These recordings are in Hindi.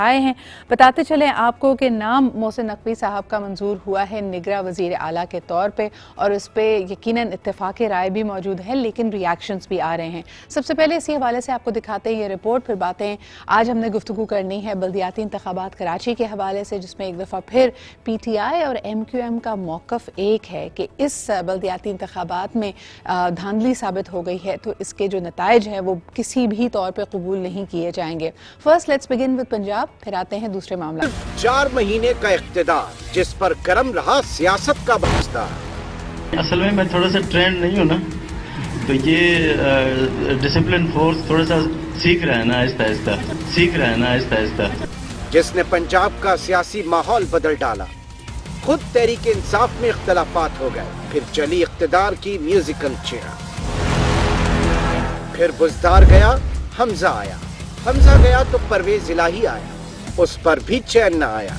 आए हैं। बताते चलें आपको कि नाम मोहसिन नकवी साहब का मंजूर हुआ है निगरां वज़ीर आला के तौर पे और उस पर यकीनन इत्तेफाक राय भी मौजूद है, लेकिन रिएक्शंस भी आ रहे हैं। सबसे पहले इसी हवाले से आपको दिखाते हैं ये रिपोर्ट, फिर बातें आज हमने गुफ्तगू करनी है बल्दियाती इंतखाबात कराची के हवाले से, जिसमें एक दफ़ा फिर PTI और MQM का मौक़िफ़ एक है कि इस बल्दियाती इंतखाबात में धांधली साबित हो गई है, तो इसके जो नताइज हैं वो किसी भी तौर पर कबूल नहीं किए जाएंगे। First let's begin with Punjab, फिर आते हैं दूसरे मामला। 4 महीने का इख्तिदार जिस पर गर्म रहा सियासत का बस्ता। असल में मैं थोड़ा सा ट्रेंड नहीं हूँ ना, तो ये डिसिप्लिन फोर्स थोड़ा सा सीख रहा है ना, आहिस्ता आहिस्ता जिसने पंजाब का सियासी माहौल बदल डाला। खुद तहरीक इंसाफ में इख्तलाफात हो गए, फिर चली इख्तिदार की म्यूजिकल चेयर। फिर बुज़दार गया, हमजा आया। हमजा गया तो परवेज इलाही आया, उस पर भी चैन न आया।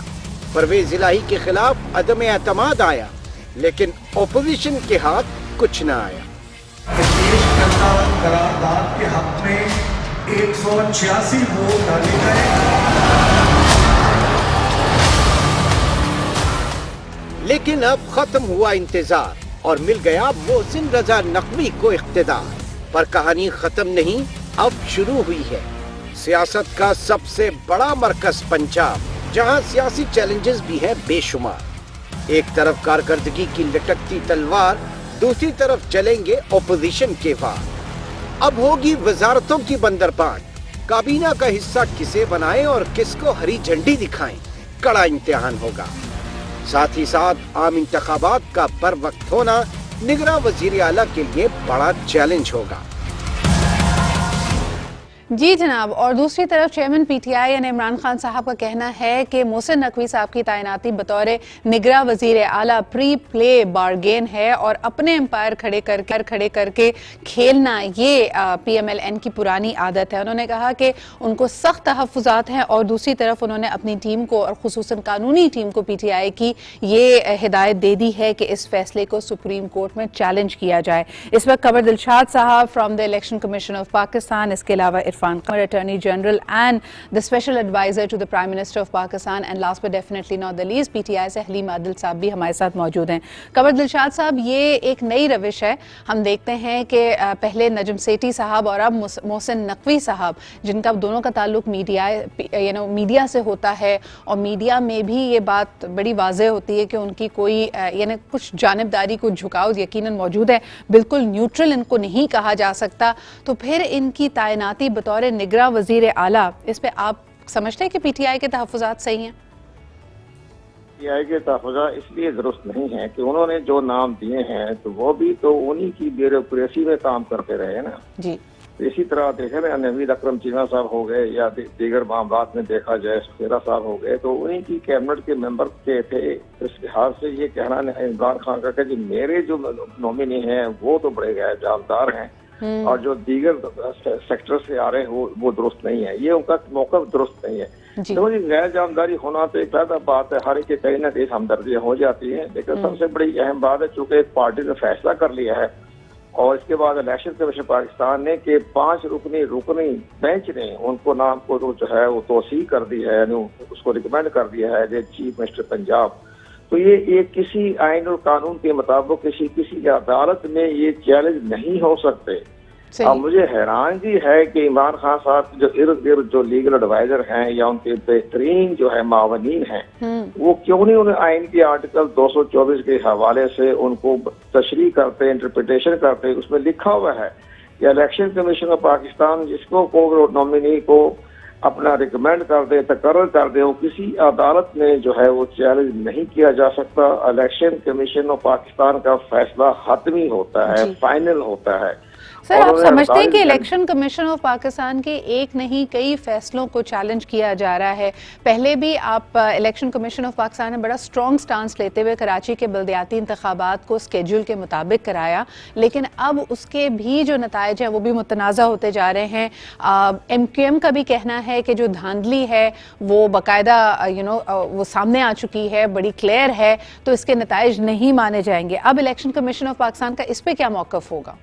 परवेज इलाही के खिलाफ अदम एतमाद आया, लेकिन ओपोजिशन के हाथ कुछ न आया। करारदाद के हक में 186 वोट डाले गए। लेकिन अब खत्म हुआ इंतजार और मिल गया मोहसिन रजा नकवी को इख्तिदार। पर कहानी खत्म नहीं, अब शुरू हुई है। सियासत का सबसे बड़ा मरकज पंजाब, जहां सियासी चैलेंजेस भी हैं बेशुमार। एक तरफ कारकर्दगी की लटकती तलवार, दूसरी तरफ चलेंगे ओपोजिशन के वार। अब होगी वजारतों की बंदरबांट, काबीना का हिस्सा किसे बनाएं और किसको हरी झंडी दिखाएं, कड़ा इम्तिहान होगा। साथ ही साथ आम इंतखाबात का बर वक्त होना निगरां वजीर आला के लिए बड़ा चैलेंज होगा। जी जनाब, और दूसरी तरफ चेयरमैन PTI यानी इमरान खान साहब का कहना है कि मोहसिन नकवी साहब की तैनाती बतौर निगरां वजीर आला प्री प्ले बारगेन है और अपने एम्पायर खड़े करके खेलना ये PMLN की पुरानी आदत है। उन्होंने कहा कि उनको सख्त तहफ़्फ़ुज़ात हैं और दूसरी तरफ उन्होंने अपनी टीम को और ख़ुसूसन कानूनी टीम को PTI की ये हिदायत दे दी है कि इस फैसले को सुप्रीम कोर्ट में चैलेंज किया जाए। इस वक्त कमर दिलशाद साहब from the election commission of Pakistan, इसके अलावा Attorney General and the Special Advisor to the Prime Minister of Pakistan, and last but definitely not the least PTI से हलीम आदिल साहब भी हमारे साथ मौजूद हैं। कमर दिलशाद साहब, ये एक नई रविश है। हम देखते हैं कि पहले नजम सेठी साहब और अब मोहसिन नकवी साहब, जिनका दोनों का ताल्लुक मीडिया से होता है और मीडिया में भी ये बात बड़ी वाज़ेह होती है कि उनकी कोई कुछ जानिबदारी को झुकाव यकीनन मौजूद है, बिल्कुल न्यूट्रल इनको नहीं कहा जा सकता। तो फिर इनकी तैनाती बतौर निगरां वजीर आला, इस पे आप समझते हैं कि PTI के तहफ़्फ़ुज़ात सही हैं? PTI के तहफ़्फ़ुज़ात इसलिए दुरुस्त नहीं है कि उन्होंने जो नाम दिए हैं तो वो भी तो उन्हीं की ब्यूरोक्रेसी में काम करते रहे ना जी। इसी तरह देखे ना, नवीद अकरम चीमा साहब हो गए या दीगर मामलात में देखा जाए सुखेरा साहब हो गए, तो उन्हीं की कैबिनेट के मेंबर के थे। इस लिहाज से ये कहना इमरान खान का कि मेरे जो नॉमिनी हैं वो तो बड़े गैर जानदार हैं और जो दीगर सेक्टर से आ रहे हैं वो दुरुस्त नहीं है, ये उनका मौक़िफ़ दुरुस्त नहीं है। तो गैर जानदारी होना तो एक पैदा बात है, हर एक कहीं ना कहीं हमदर्दियाँ हो जाती हैं, लेकिन सबसे बड़ी अहम बात है चूँकि एक पार्टी ने फैसला कर लिया है और इसके बाद इलेक्शन कमीशन पाकिस्तान ने कि 5 रुकनी बेंच ने उनको नाम को जो है वो तोसी कर दी है, यानी उसको रिकमेंड कर दिया है एज चीफ मिनिस्टर पंजाब। तो ये किसी आइन और कानून के मुताबिक किसी अदालत में ये चैलेंज नहीं हो सकते। अब मुझे हैरानगी है कि इमरान खान साहब जो इर्द गिर्द जो लीगल एडवाइजर हैं या उनके बेहतरीन जो है मावनीन हैं, वो क्यों नहीं उन्हें आइन के आर्टिकल 224 के हवाले से उनको तशरीह करते, इंटरप्रिटेशन करते। उसमें लिखा हुआ है कि इलेक्शन कमीशन ऑफ पाकिस्तान जिसको को नॉमिनी को अपना रिकमेंड कर दे, तकर्रर कर दे, वो किसी अदालत में जो है वो चैलेंज नहीं किया जा सकता। इलेक्शन कमीशन ऑफ पाकिस्तान का फैसला हतमी होता है, फाइनल होता है। सर, आप समझते हैं कि इलेक्शन कमीशन ऑफ पाकिस्तान के एक नहीं कई फैसलों को चैलेंज किया जा रहा है? पहले भी आप इलेक्शन कमीशन ऑफ पाकिस्तान ने बड़ा स्ट्रॉन्ग स्टांस लेते हुए कराची के बल्दियाती इंतखाबात को स्केड्यूल के मुताबिक कराया, लेकिन अब उसके भी जो नताइज हैं वो भी मुतनाज़ा होते जा रहे हैं। MQM का भी कहना है कि जो धांधली है वो बाकायदा वो सामने आ चुकी है, बड़ी क्लियर है, तो इसके नताइज नहीं माने जाएंगे। अब इलेक्शन कमीशन ऑफ पाकिस्तान का इस पर क्या मौक़िफ़ होगा?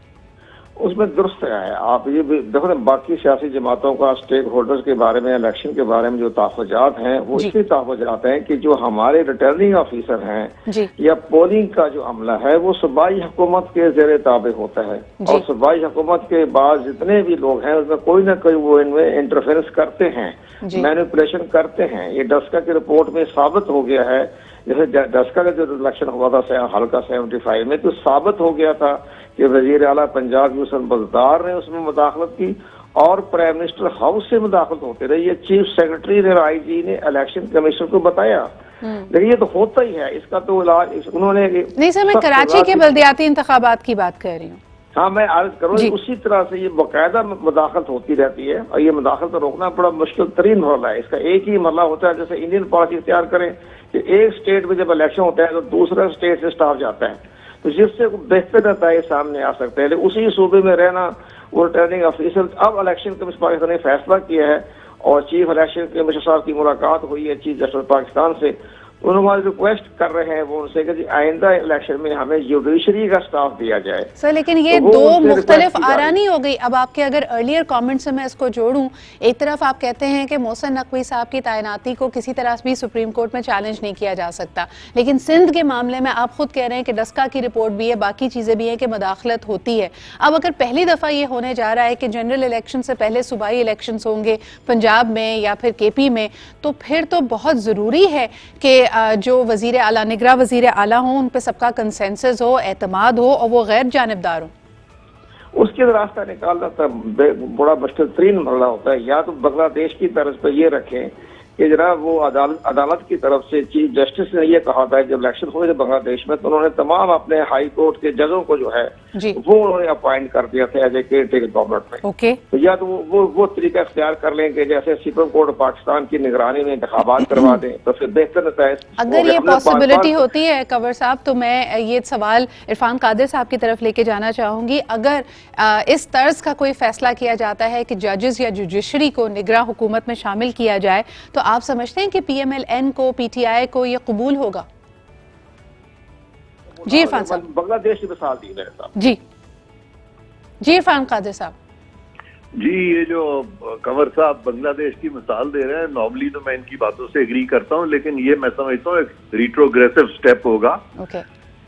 उसमें दुरुस्त है। आप ये भी देखो ना, बाकी सियासी जमातों का स्टेक होल्डर्स के बारे में, इलेक्शन के बारे में जो तहफ़्फ़ुज़ात हैं वो इसलिए तहफ़्फ़ुज़ात हैं कि जो हमारे रिटर्निंग ऑफिसर हैं या पोलिंग का जो अमला है वो सूबाई हुकूमत के ज़ेरे ताबे होता है, और सूबाई हुकूमत के बाद जितने भी लोग हैं उसमें कोई ना कोई वो इनमें इंटरफेरेंस करते हैं, मैनिपुलेशन करते हैं। ये डस्का की रिपोर्ट में साबित हो गया है। जैसे डस्का का जो इलेक्शन हुआ था हल्का 75 में, तो साबित हो गया था कि वजीर आला पंजाब यूसुफ बज़दार ने उसमें मुदाखलत की और प्राइम मिनिस्टर हाउस से मुदाखलत होते रही। ये चीफ सेक्रेटरी ने, IG ने इलेक्शन कमीशन को बताया। लेकिन ये तो होता ही है, इसका तो इलाज उन्होंने नहीं सर, मैं कराची के बल्दियाती इंतखाबात की बात कर रही हूँ। हाँ, मैं अर्ज करूँ उसी तरह से ये बाकायदा मुदाखलत होती रहती है, और ये मुदाखलत रोकना बड़ा मुश्किल तरीन मरला है। इसका एक ही मरला होता है, जैसे इंडियन पॉलिसी इख्तियार करें कि एक स्टेट में जब इलेक्शन होता है तो दूसरा स्टेट से स्टाफ जाता है, तो जिससे बेहतर नतीजे सामने आ सकते हैं। उसी सूबे में रहना वो रिटर्निंग ऑफिसर। अब इलेक्शन कमीशन पाकिस्तान ने फैसला किया है और चीफ इलेक्शन कमीशनर साहब की मुलाकात हुई है चीफ जस्टिस पाकिस्तान से। उन्होंने रिक्वेस्ट कर रहे हैं वो उनसे कि आइंदा इलेक्शन में हमें जुडिशरी का स्टाफ दिया जाए। सर लेकिन ये तो दो मुख्तलिफ आरा नहीं हो गई। अब आपके अगर अर्लियर कमेंट से मैं इसको जोड़ूं, एक तरफ आप कहते हैं कि मोहसिन नकवी साहब की तैनाती को किसी तरह भी सुप्रीम कोर्ट में चैलेंज नहीं किया जा सकता, लेकिन सिंध के मामले में आप खुद कह रहे हैं कि डस्का की रिपोर्ट भी है, बाकी चीज़ें भी हैं कि मुदाखलत होती है। अब अगर पहली दफ़ा ये होने जा रहा है कि जनरल इलेक्शन से पहले सूबाई इलेक्शंस होंगे पंजाब में या फिर KP में, तो फिर तो बहुत ज़रूरी है कि जो वजीर आला, निगरां वजीर आला हों, उन पे सबका कंसेंसस हो, एतमाद हो और वो गैर जानिबदार हो। उसके रास्ता निकालना तब बड़ा मुश्किल तरीन मरला होता है। या तो बांग्लादेश की तरफ पे ये रखें कि जरा वो अदालत की तरफ से चीफ जस्टिस ने ये कहा था जब इलेक्शन हुए थे बांग्लादेश में, तो उन्होंने तमाम अपने हाई कोर्ट के जजों को जो है वो उन्होंने अपॉइंट कर दिया था एज ए केयरटेकर गवर्नमेंट में। तो या तो वो तरीका इख्तियार कर लें कि जैसे सुप्रीम कोर्ट पाकिस्तान की निगरानी में इंतखाबात करवा दें, तो फिर बेहतर रहता है। अगर ये पॉसिबिलिटी होती है कंवर साहब, तो मैं ये सवाल इरफान कादिर साहब की तरफ लेके जाना चाहूंगी। अगर इस तर्ज का कोई फैसला किया जाता है कि जजेस या जुडिशरी को निगरां हुकूमत में शामिल किया जाए, तो आप समझते हैं कि PMLN को, PTI को ये कबूल होगा? जी इरफान साहब। बांग्लादेश की मिसाल दी मेरे साहब। जी इरफान कादिर साहब। जी, ये जो कंवर साहब बांग्लादेश की मिसाल दे रहे हैं, नॉर्मली तो मैं इनकी बातों से एग्री करता हूं, लेकिन ये मैं समझता हूँ एक रिट्रोग्रेसिव स्टेप होगा।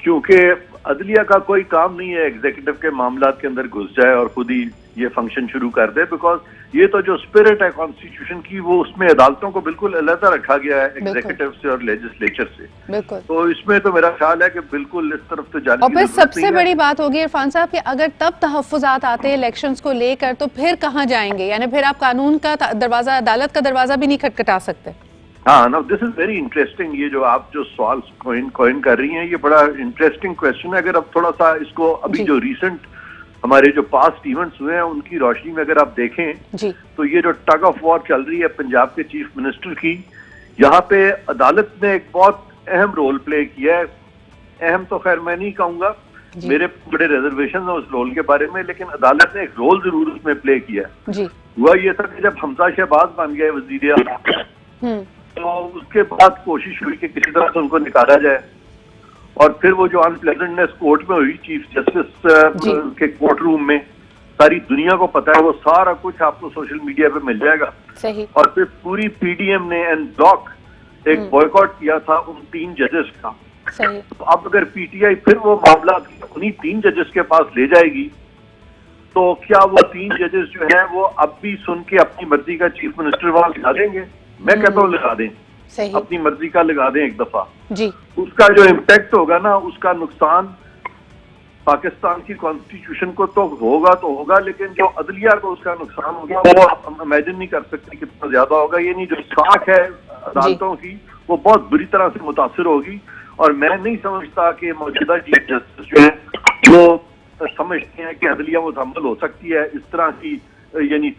क्योंकि अदलिया का कोई काम नहीं है एग्जीक्यूटिव के मामलात के अंदर घुस जाए और खुद ही ये फंक्शन शुरू कर दे, बिकॉज ये तो जो स्पिरिट है कॉन्स्टिट्यूशन की, वो उसमें अदालतों को बिल्कुल अलग रखा गया है एग्जीक्यूटिव से और लेजिस्लेचर से। तो इसमें तो मेरा ख्याल है कि बिल्कुल इस तरफ तो जाने और फिर सबसे बड़ी बात होगी इरफान साहब कि अगर तब तहफ्फुज़ात आते हैं इलेक्शंस को लेकर, तो फिर कहाँ जाएंगे? यानी फिर आप कानून का दरवाजा, अदालत का दरवाजा भी नहीं खटखटा सकते। हाँ, now this is very interesting. ये जो आप जो सवाल कॉइन कर रही हैं, ये बड़ा इंटरेस्टिंग क्वेश्चन है। अगर अब थोड़ा सा इसको अभी जो रिसेंट हमारे जो पास्ट इवेंट्स हुए हैं उनकी रोशनी में अगर आप देखें, तो ये जो टग ऑफ वॉर चल रही है पंजाब के चीफ मिनिस्टर की, यहाँ पे अदालत ने एक बहुत अहम रोल प्ले किया है। अहम तो खैर मैं नहीं कहूँगा, मेरे बड़े रिजर्वेशन है उस रोल के बारे में, लेकिन अदालत ने एक रोल जरूर उसमें प्ले किया। हुआ ये था कि जब हमजा शहबाज बन गए वजीर आला, तो उसके बाद कोशिश हुई कि किसी तरह से उनको निकाला जाए, और फिर वो जो अनप्लेजेंटनेस कोर्ट में हुई चीफ जस्टिस के कोर्ट रूम में, सारी दुनिया को पता है, वो सारा कुछ आपको सोशल मीडिया पे मिल जाएगा। और फिर पूरी PDM ने एन ब्लॉक एक बॉयकॉट किया था उन 3 जजेस का। तो अब अगर PTI फिर वो मामला उन्हीं 3 जजेस के पास ले जाएगी, तो क्या वो 3 जजेस जो है वो अब भी सुन के अपनी मर्जी का चीफ मिनिस्टर वहां लगा देंगे? मैं कहता हूँ लगा दें, अपनी मर्जी का लगा दें एक दफा। उसका जो इम्पैक्ट होगा ना, उसका नुकसान पाकिस्तान की कॉन्स्टिट्यूशन को तो होगा, लेकिन जो अदलिया को उसका नुकसान होगा वो आप इमेजिन नहीं कर सकते कितना ज्यादा होगा। ये नहीं, जो साख है अदालतों की वो बहुत बुरी तरह से मुतासिर होगी। और मैं नहीं समझता कि मौजूदा चीफ जस्टिस जो है वो समझते हैं कि अदलिया मुकम्मल हो सकती है इस तरह की, यानी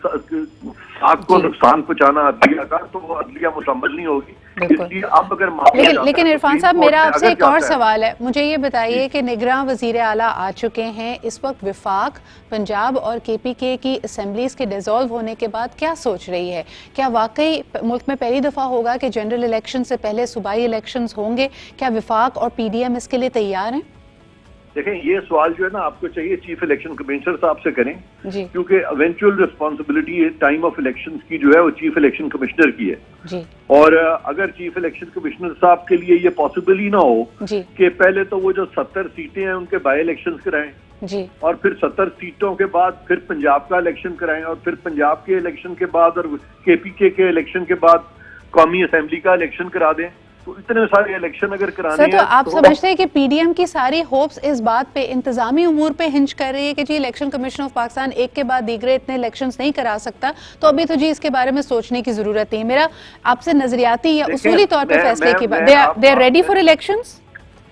आपको नुकसान पहुंचाना अदलिया का, तो वो अदलिया मुकम्मल नहीं होगी। इसलिए अब अगर लेकिन इरफान साहब, मेरा आपसे एक और सवाल है, मुझे ये बताइए कि निगरां वजीर आला आ चुके हैं, इस वक्त विफाक पंजाब और KPK की असेंबलीज के डिसॉल्व होने के बाद क्या सोच रही है? क्या वाकई मुल्क में पहली दफा होगा कि जनरल इलेक्शन से पहले सूबाई इलेक्शंस होंगे? क्या विफाक और PDM इसके लिए तैयार हैं? देखें, ये सवाल जो है ना आपको चाहिए चीफ इलेक्शन कमिश्नर साहब से करें, जी क्योंकि eventual responsibility time of elections की जो है वो चीफ इलेक्शन कमिश्नर की है। जी और अगर चीफ इलेक्शन कमिश्नर साहब के लिए ये पॉसिबल ही ना हो जी कि पहले तो वो जो 70 सीटें हैं उनके बाई इलेक्शंस कराएं, जी और फिर 70 सीटों के बाद फिर पंजाब का इलेक्शन कराएं, और फिर पंजाब के इलेक्शन के बाद और केपीके के इलेक्शन के बाद कौमी असेंबली का इलेक्शन करा दें, तो इतने सारे इलेक्शन अगर कराने सर, तो हैं आप समझते हैं कि पीडीएम की सारी होप्स इस बात पे इंतजामी उमूर पे हिंज कर रही है कि जी इलेक्शन कमीशन ऑफ पाकिस्तान एक के बाद दीगरे इतने इलेक्शंस नहीं करा सकता, तो अभी तो जी इसके बारे में सोचने की जरूरत है। मेरा आपसे नजरियाती या उसूली तौर पे फैसले की बात, they are ready for elections.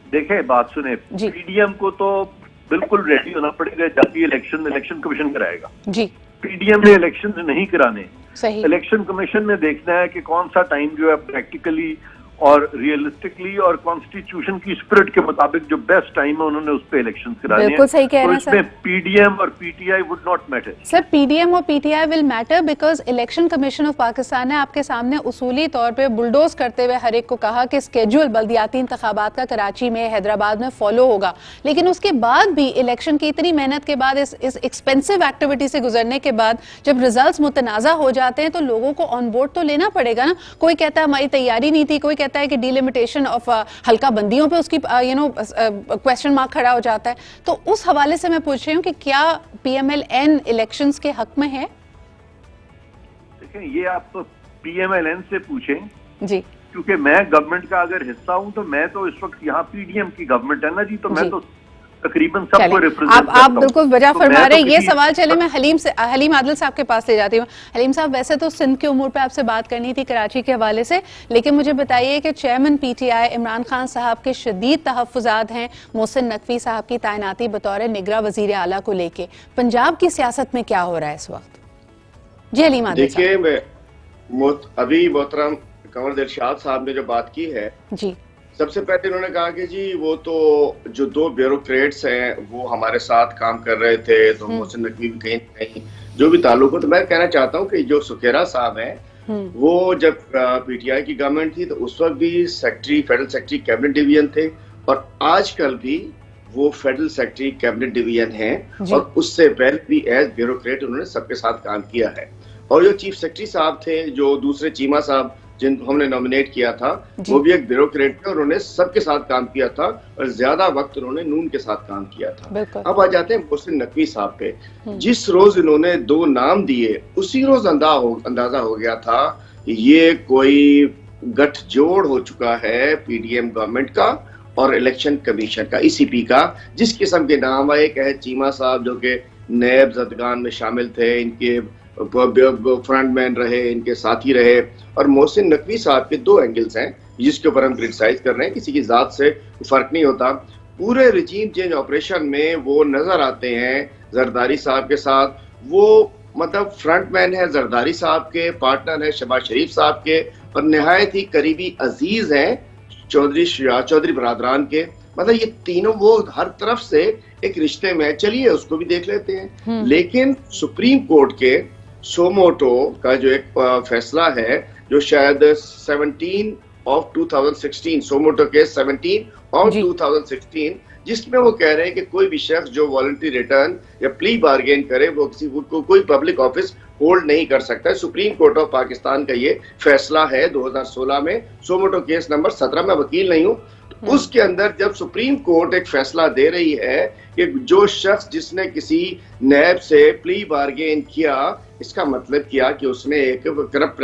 देखें, बात सुने, पीडीएम को तो बिल्कुल रेडी होना पड़ेगा, जाती इलेक्शन कमीशन कराएगा। जी पीडीएम ने इलेक्शन नहीं कराने, सही। इलेक्शन कमीशन ने देखना है कि कौन सा टाइम जो है प्रैक्टिकली और रियलिस्टिकली और कॉन्स्टिट्यूशन की स्पिरिट के मुताबिक जो बेस्ट टाइम है उन्होंने उस पे इलेक्शन कराने हैं। बिल्कुल सही कह रहे हैं सर। पीडीएम और PTI would not matter. Sir, PDM और PTI will matter because election commission of Pakistan ने आपके सामने उसूली तौर पे बुलडोज करते हुए हर एक को कहा कि स्केड्यूल बल्दियाती इंतखाबात का कराची में, हैदराबाद में फॉलो होगा, लेकिन उसके बाद भी इलेक्शन की इतनी मेहनत के बाद, इस एक्सपेंसिव एक्टिविटी से गुजरने के बाद जब रिजल्ट्स मुतनाज़ा हो जाते हैं तो लोगों को ऑन बोर्ड तो लेना पड़ेगा ना। कोई कहता है हमारी तैयारी नहीं थी, कोई कहता है कि डिलिमिटेशन ऑफ हल्का बंदियों पे उसकी क्वेश्चन मार्क खड़ा हो जाता है। तो उस हवाले से मैं पूछ रही हूँ कि क्या पीएमएलएन इलेक्शंस के हक में है? देखें, ये आप पीएमएलएन से पूछें जी, क्योंकि मैं गवर्नमेंट का अगर हिस्सा हूं तो मैं तो इस वक्त यहाँ पीडीएम की गवर्नमेंट है ना जी, तो मैं तो तकरीबन सबको रिप्रेजेंट आप बिल्कुल वजह फरमा रहे हैं। ये सवाल चले मैं हलीम आदिल साहब के पास ले जाती हूँ। हलीम साहब, वैसे तो सिंध के उमूर पे आपसे बात करनी थी कराची के हवाले से, लेकिन मुझे बताइए कि चेयरमैन पीटीआई इमरान खान साहब के शदीद तहफ्फुज़ात हैं मोहसिन नकवी साहब की तैनाती बतौर निगरां वज़ीर आला को लेके। पंजाब की सियासत में क्या हो रहा है इस वक्त? जी हलीम आदिल साहब। देखिए, अभी मोहतरम कंवर दिलशाद साहब ने जो बात की है, जी, सबसे पहले उन्होंने कहा कि जी वो तो जो दो ब्यूरोक्रेट्स हैं वो हमारे साथ काम कर रहे थे, तो मोहसिन नकवी भी कहीं कहीं जो भी ताल्लुक हो। तो मैं कहना चाहता हूँ कि जो सुखेरा साहब हैं वो जब पीटीआई की गवर्नमेंट थी तो उस वक्त भी फेडरल सेक्रेटरी कैबिनेट डिवीजन थे, और आजकल भी वो फेडरल सेक्रेटरी कैबिनेट डिवीजन हैं, और उससे पहले भी एज ब्यूरोक्रेट उन्होंने सबके साथ काम किया है। और जो चीफ सेक्रेटरी साहब थे, जो दूसरे चीमा साहब जिनको हमने नॉमिनेट किया था, वो भी एक ब्यूरोक्रेट थे, और उन्होंने सबके साथ काम किया था, और ज्यादा वक्त उन्होंने नून के साथ काम किया था। अब आ जाते हैं मोहसिन नकवी साहब पे। जिस रोज इन्होंने दो नाम दिए उसी रोज अंदाजा हो गया था ये कोई गठजोड़ हो चुका है पीडीएम गवर्नमेंट का और इलेक्शन कमीशन का, ईसीपी का। जिस किस्म के नाम आए, कहे चीमा साहब जो कि नैब जदगान में शामिल थे, इनके फ्रंटमैन रहे, इनके साथी रहे, और मोहसिन नकवी साहब के दो एंगल्स हैं जिसके ऊपर हम क्रिटिसाइज कर रहे हैं। किसी की जात से फर्क नहीं होता। पूरे रिजीम चेंज ऑपरेशन में वो नजर आते हैं जरदारी साहब के साथ। वो मतलब फ्रंटमैन है जरदारी साहब के, पार्टनर है शहबाज शरीफ साहब के, और निहायत ही करीबी अजीज हैं चौधरी बरादरान के। मतलब ये तीनों वो हर तरफ से एक रिश्ते में, चलिए उसको भी देख लेते हैं। लेकिन सुप्रीम कोर्ट के सोमोटो का जो एक फैसला है, जो शायद 17 of 2016, सोमोटो के 17 of 2016, जिसमें वो कह रहे हैं कि कोई भी शख्स जो वॉलंटरी रिटर्न या प्ली बार्गेन करे वो किसी को कोई पब्लिक ऑफिस होल्ड नहीं कर सकता है। सुप्रीम कोर्ट ऑफ पाकिस्तान का ये फैसला है 2016 में, सोमोटो केस नंबर 17। मैं वकील नहीं हूँ। उसके अंदर जब सुप्रीम कोर्ट एक फैसला दे रही है कि जो शख्स जिसने किसी नैब से प्ली बार्गेन किया, इसका मतलब किया कि उसने एक करप्ट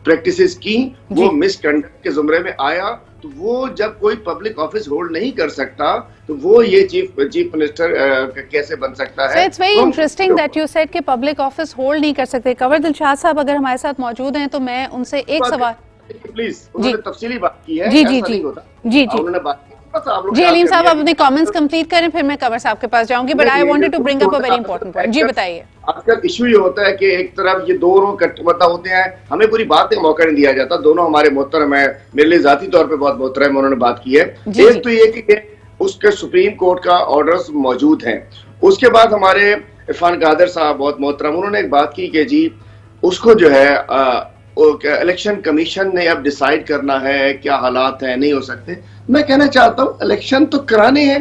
प्रैक्टिसेस की, वो मिसकंडक्ट के जुमरे में आया, तो वो जब कोई पब्लिक ऑफिस होल्ड नहीं कर सकता तो वो ये चीफ मिनिस्टर कैसे बन सकता है? It's very interesting that you said कि पब्लिक ऑफिस होल्ड नहीं कर सकते। कंवर दिलशाद साहब अगर हमारे साथ मौजूद हैं तो मैं उनसे एक सवाल, प्लीज, उन्होंने तफसीली बात की है। जी उन्होंने बात जी हलीम साहब, आप अपने कमेंट्स कंप्लीट करें, फिर मैं कंवर साहब के पास जाऊंगी, but I wanted to bring up a very important point. जी बताइए। आजकल इशू ये होता है कि एक तरफ ये दोनों मतलब होते हैं, हमें पूरी बात का मौका नहीं दिया जाता। दोनों हमारे मोहतरम है, मेरे लिए जाती तौर पे बहुत मोहतरम, उन्होंने बात की है। एक तो ये कि उसके सुप्रीम कोर्ट का ऑर्डर्स मौजूद हैं। उसके बाद हमारे इरफान कादर साहब बहुत मोहतरम, उन्होंने एक बात की कि जी उसको जो है इलेक्शन कमीशन ने अब डिसाइड करना है, क्या हालात हैं, नहीं हो सकते। मैं कहना चाहता हूँ इलेक्शन तो कराने हैं,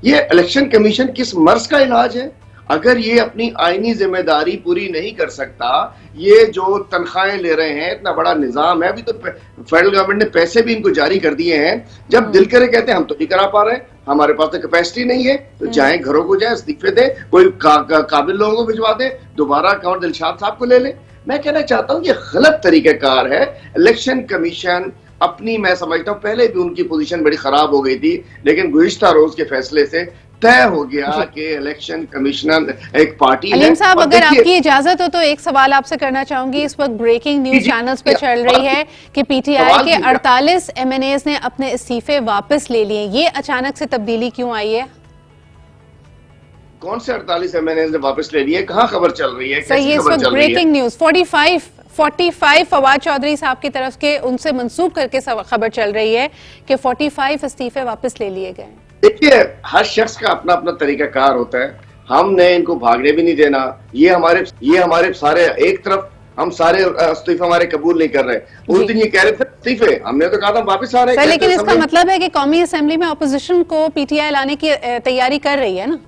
ये इलेक्शन कमीशन किस मर्ज का इलाज है? अगर ये अपनी आईनी जिम्मेदारी पूरी नहीं कर सकता, ये जो तनख्वाहें ले रहे हैं, इतना बड़ा निजाम है, अभी तो फेडरल गवर्नमेंट ने पैसे भी इनको जारी कर दिए हैं, जब दिल करे कहते हैं हम तो नहीं करा पा रहे, हमारे पास तो कैपेसिटी नहीं है, तो जाए घरों को जाए, इस्तीफे दे, कोई काबिल लोगों को भिजवा दे, दोबारा कंवर दिलशाद साहब को ले ले। मैं कहना चाहता हूँ ये गलत तरीकाकार है। इलेक्शन कमीशन अपनी, मैं समझता हूँ पहले भी उनकी पोजीशन बड़ी खराब हो गई थी, लेकिन गुज़िश्ता रोज के फैसले से तय हो गया कि इलेक्शन कमिश्नर एक पार्टी है। अलीम साहब, अगर आपकी इजाजत हो तो एक सवाल आपसे करना चाहूंगी। इस वक्त ब्रेकिंग न्यूज चैनल्स पे चल रही है कि पीटीआई के 48 एमएनएस ने अपने इस्तीफे वापस ले लिए। ये अचानक से तब्दीली क्यों आई है? कौन से 48 एमएनएस ने वापस ले लिए? कहाँ खबर चल रही है? सही है, इस वक्त ब्रेकिंग न्यूज 45 फवाद चौधरी साहब की तरफ के उनसे मंसूब करके खबर चल रही है कि 45 इस्तीफे वापस ले लिए गए। देखिए, हर शख्स का अपना अपना तरीकाकार होता है, हमने इनको भागने भी नहीं देना। ये हमारे सारे एक तरफ हम सारे इस्तीफे हमारे कबूल नहीं कर रहे। उस दिन ये कह रहे थे इस्तीफे, हमने तो कहा था वापस आ रहे हैं। लेकिन इसका मतलब है कि कौमी असेंबली में अपोजिशन को पीटीआई लाने की तैयारी कर रही है ना।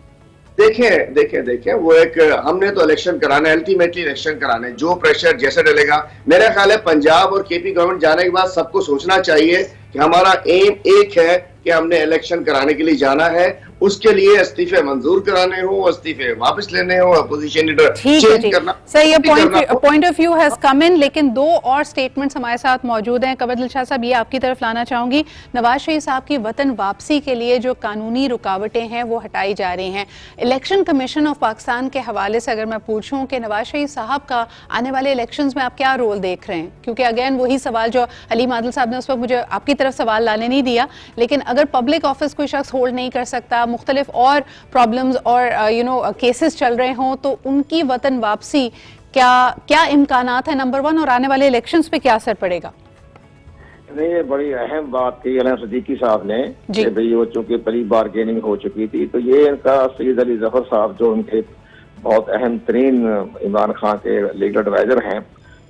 देखें वो एक, हमने तो इलेक्शन कराना है, अल्टीमेटली इलेक्शन कराना है, जो प्रेशर जैसे डलेगा। मेरा ख्याल है पंजाब और केपी गवर्नमेंट जाने के बाद सबको सोचना चाहिए कि हमारा एम एक है कि हमने इलेक्शन कराने के लिए जाना है, उसके लिए इस्तीफे मंजूर कराने हो, इस्तीफे वापस लेने हो, अपोजिशन लीडर चेंज करना। सही है, point of view has come in. लेकिन दो और स्टेटमेंट्स हमारे साथ मौजूद हैं। कंवर दिलशाद साहब, ये आपकी तरफ लाना चाहूंगी। नवाज शरीफ साहब की वतन वापसी के लिए जो कानूनी रुकावटें हैं वो हटाई जा रही हैं। इलेक्शन कमीशन ऑफ पाकिस्तान के हवाले से अगर मैं पूछूं कि नवाज शरीफ साहब का आने वाले इलेक्शंस में आप क्या रोल देख रहे हैं? क्योंकि अगेन वही सवाल जो हलीम आदिल साहब ने उस वक्त मुझे आपकी तरफ सवाल लाने नहीं दिया, लेकिन अगर पब्लिक ऑफिस कोई शख्स होल्ड नहीं कर सकता, मुख्तलिफ और प्रॉब्लम्स और केसेस चल रहे हों, तो उनकी वतन वापसी क्या इम्कानात है नंबर 1, और आने वाले इलेक्शंस पे क्या असर पड़ेगा? नहीं, ये बड़ी अहम बात थी अली सदीकी साहब ने कि भाई वो चूंकि प्री बारगेनिंग हो चुकी थी, तो ये इनका सैयद अली जफर साहब जो उनके बहुत अहम तरीन इमरान खान के लीगल एडवाइजर हैं,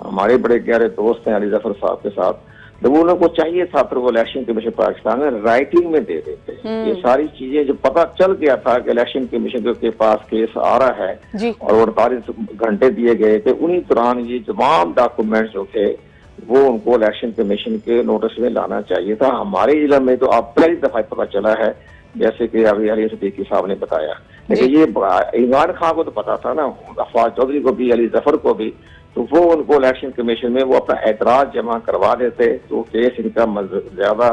हमारे बड़े गहरे दोस्त हैं अली जफर साहब के साथ, तो वो उनको चाहिए था फिर वो इलेक्शन कमीशन पाकिस्तान में राइटिंग में दे देते। ये सारी चीजें जो पता चल गया था कि इलेक्शन कमीशन के पास केस आ रहा है और 48 घंटे दिए गए थे, उन्हीं दौरान ये तमाम डॉक्यूमेंट्स जो थे वो उनको इलेक्शन कमीशन के नोटिस में लाना चाहिए था। हमारे जिला में तो अब पहली दफा पता चला है, जैसे कि अभी अली सदीकी साहब ने बताया, लेकिन ये इमरान खान को तो पता था ना, फवाद चौधरी को भी, अली जफर को भी, तो वो उनको इलेक्शन कमीशन में वो अपना एतराज जमा करवा देते तो केस इनका ज्यादा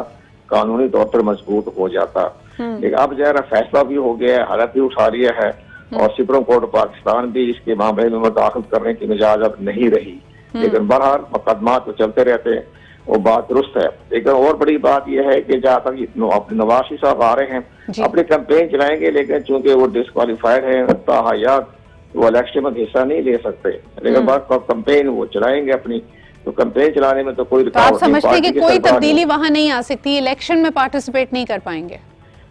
कानूनी तौर पर मजबूत हो जाता। लेकिन अब जरा फैसला भी हो गया है, हालत भी उठा रही है और सुप्रीम कोर्ट पाकिस्तान भी इसके मामले में मुदाखल करने की इजाजत नहीं रही। लेकिन बहरहाल मुकदमा तो चलते रहते हैं, वो बात दुरुस्त है। लेकिन और बड़ी बात यह है कि जहाँ तक नवाज शरीफ साहब आ रहे हैं अपने कैंपेन चलाएंगे, लेकिन चूंकि वो डिस्क्वालीफाइड है ताहयात, वो इलेक्शन में हिस्सा नहीं ले सकते, लेकिन बात कैंपेन वो चलाएंगे अपनी, तो कैंपेन चलाने में तो कोई रुकावट नहीं। आप समझते हैं कि कोई तब्दीली वहां नहीं आ सकती, इलेक्शन में पार्टिसिपेट नहीं कर पाएंगे?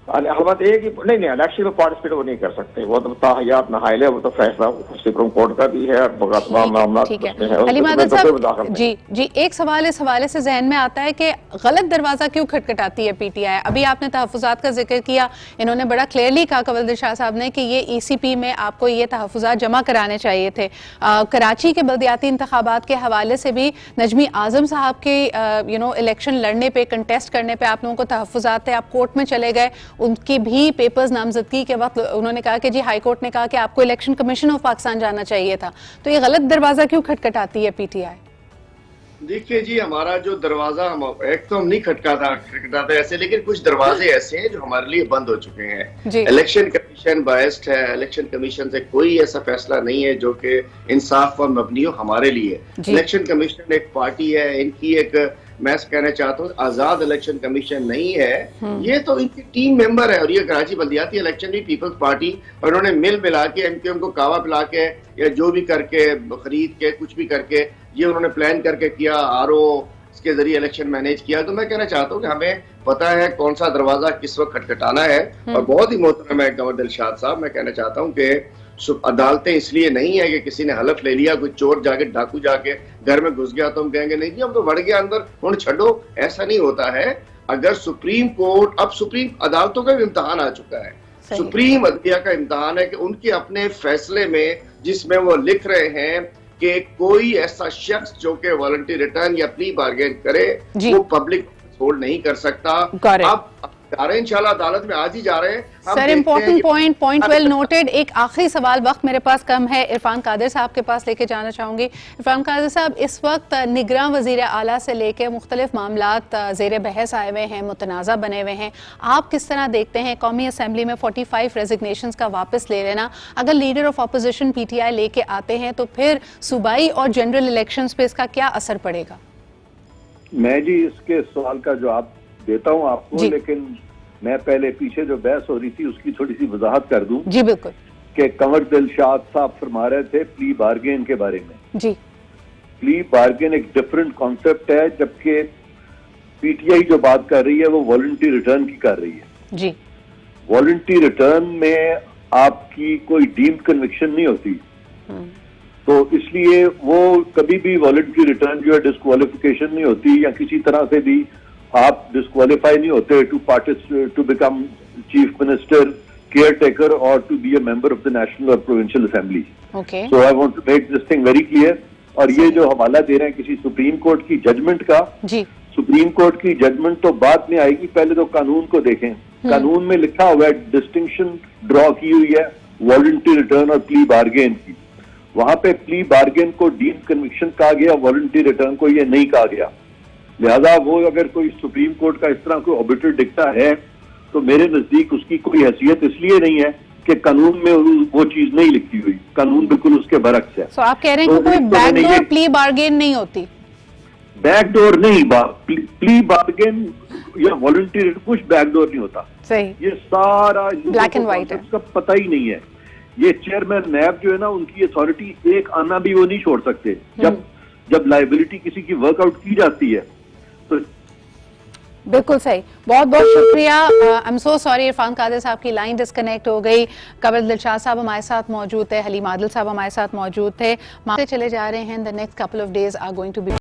अलबत्ता एक ही नहीं, इलेक्शन में पार्टिसिपेट वो नहीं कर सकते, वो तो ताहयात नाहिल है, वो तो फैसला सुप्रीम कोर्ट का भी है। ठीक है हलीम आदिल साहब, जी एक सवाल इस हवाले से जहन में आता है कि गलत दरवाजा क्यों खटखटाती है पीटीआई? अभी आपने तहफ़्फ़ुज़ात का जिक्र किया, इन्होंने बड़ा क्लियरली कहा कंवर दिलशाद साहब ने कि ये ECP में आपको ये तहफ़्फ़ुज़ात जमा कराने चाहिए थे। कराची के बल्दियाती इंतखाबात के हवाले से भी नजमी आजम साहब के इलेक्शन लड़ने पे, कंटेस्ट करने पे आप लोगों को तहफ़्फ़ुज़ात थे, आप कोर्ट में चले गए, उनके भी पेपर्स नामजदगी के वक्त उन्होंने कहा कि जी हाई कोर्ट ने कहा कि आपको इलेक्शन कमीशन ऑफ पाकिस्तान जाना चाहिए था। तो ये गलत दरवाजा क्यों खटखटाती है पीटीआई? देखिए जी, हमारा जो दरवाजा, हम एक तो हम नहीं खटखटाते ऐसे, लेकिन कुछ दरवाजे ऐसे हैं जो हमारे लिए बंद हो चुके हैं। इलेक्शन कमीशन बायस्ड है, इलेक्शन कमीशन से कोई ऐसा फैसला नहीं है जो कि इंसाफ पर मबनी हो हमारे लिए। इलेक्शन कमीशन एक पार्टी है, इनकी एक, मैं कहना चाहता हूँ आजाद इलेक्शन कमीशन नहीं है, ये तो इनकी टीम मेंबर है। और ये कराची बल्दियाती इलेक्शन भी पीपल्स पार्टी, और उन्होंने मिल मिला के एमक्यूएम को कावा पिला के या जो भी करके खरीद के कुछ भी करके ये उन्होंने प्लान करके किया, RO के जरिए इलेक्शन मैनेज किया। तो मैं कहना चाहता हूँ कि हमें पता है कौन सा दरवाजा किस वक्त खटखटाना है। और बहुत ही मोहतरम है कंवर दिलशाद साहब, मैं कहना चाहता हूँ कि अदालतें इसलिए नहीं है कि किसी ने हलफ ले लिया, कोई चोर जाके डाकू जाके घर में घुस गया तो हम कहेंगे नहीं जी हम तो बढ़ गया अंदर, ਹੁਣ छोड़ो, ऐसा नहीं होता है। अगर सुप्रीम कोर्ट, अब सुप्रीम अदालतों का भी इम्तिहान आ चुका है, सुप्रीम अदलिया का इम्तिहान है कि उनके अपने फैसले में जिसमें वो लिख रहे हैं कि कोई ऐसा शख्स जो कि वॉलंटरी रिटर्न या प्ली बार्गेन करे वो पब्लिक होल्ड नहीं कर सकता। अब जा रहे हैं इंशाल्लाह अदालत में, आज ही जा रहे हैं sir. Important point well noted. एक आखिरी सवाल, वक्त मेरे पास कम है, इरफान कादिर साहब के पास लेके जाना चाहूंगी। इरफान कादिर साहब, इस वक्त निगरान वजीर आला से लेके मुख्तलिफ मामलात ज़ेर बहस आए हुए हैं, मुतनाज़ा बने हुए हैं। आप किस तरह देखते हैं कौमी असम्बली में 45 रेजिग्नेशंस का वापस ले लेना? अगर लीडर ऑफ अपोजिशन PTI लेके आते हैं तो फिर सूबाई और जनरल इलेक्शंस पे इसका क्या असर पड़ेगा? मैं जी इसके सवाल का जवाब देता हूं आपको, लेकिन मैं पहले पीछे जो बहस हो रही थी उसकी थोड़ी सी वजाहत कर दूं। जी बिल्कुल। कि कंवर दिलशाद साहब फरमा रहे थे प्ली बार्गेन के बारे में। जी, प्ली बार्गेन एक डिफरेंट कॉन्सेप्ट है, जबकि PTI जो बात कर रही है वो वॉलंटरी रिटर्न की कर रही है। जी, वॉलंटरी रिटर्न में आपकी कोई डीम्ड कन्विक्शन नहीं होती, तो इसलिए वो कभी भी वॉलंटरी रिटर्न जो है डिस्क्वालिफिकेशन नहीं होती, या किसी तरह से भी आप डिस्क्वालीफाई नहीं होते to become chief minister, caretaker और to be a member of the national और provincial assembly. So I want to make this thing very clear. और ये जो हवाला दे रहे हैं किसी सुप्रीम कोर्ट की जजमेंट का, सुप्रीम कोर्ट की जजमेंट तो बाद में आएगी, पहले तो कानून को देखें। कानून में लिखा हुआ है, डिस्टिंक्शन ड्रॉ की हुई है वॉलंटरी रिटर्न और प्ली बार्गेन की। वहां पे प्ली बार्गेन को डीम्ड कन्विक्शन कहा गया, वॉलंटरी रिटर्न को ये नहीं कहा गया। लिहाजा वो अगर कोई सुप्रीम कोर्ट का इस तरह कोई ऑर्बिटर दिखता है तो मेरे नजदीक उसकी कोई हैसियत इसलिए नहीं है कि कानून में वो चीज नहीं लिखी हुई, कानून बिल्कुल उसके बरक्स है। तो आप कह रहे हैं कि कोई बैकडोर प्ली बार्गेन नहीं होती? बैकडोर नहीं, प्ली बार्गेन या वॉलंटरी कुछ बैकडोर नहीं होता। सही, ये सारा ब्लैक एंड व्हाइट है, उसका पता ही नहीं है। ये चेयरमैन नैब जो है ना, उनकी अथॉरिटी एक आना भी वो नहीं छोड़ सकते। जब लायबिलिटी किसी की वर्कआउट की जाती है तो बिल्कुल सही। बहुत बहुत शुक्रिया। I am so sorry, Irfan Qadir साहब की लाइन डिस्कनेक्ट हो गई। कंवर दिलशाद साहब हमारे साथ मौजूद थे, हलीम आदिल साहब हमारे साथ मौजूद थे। चले जा रहे हैं। The next couple of days are going to B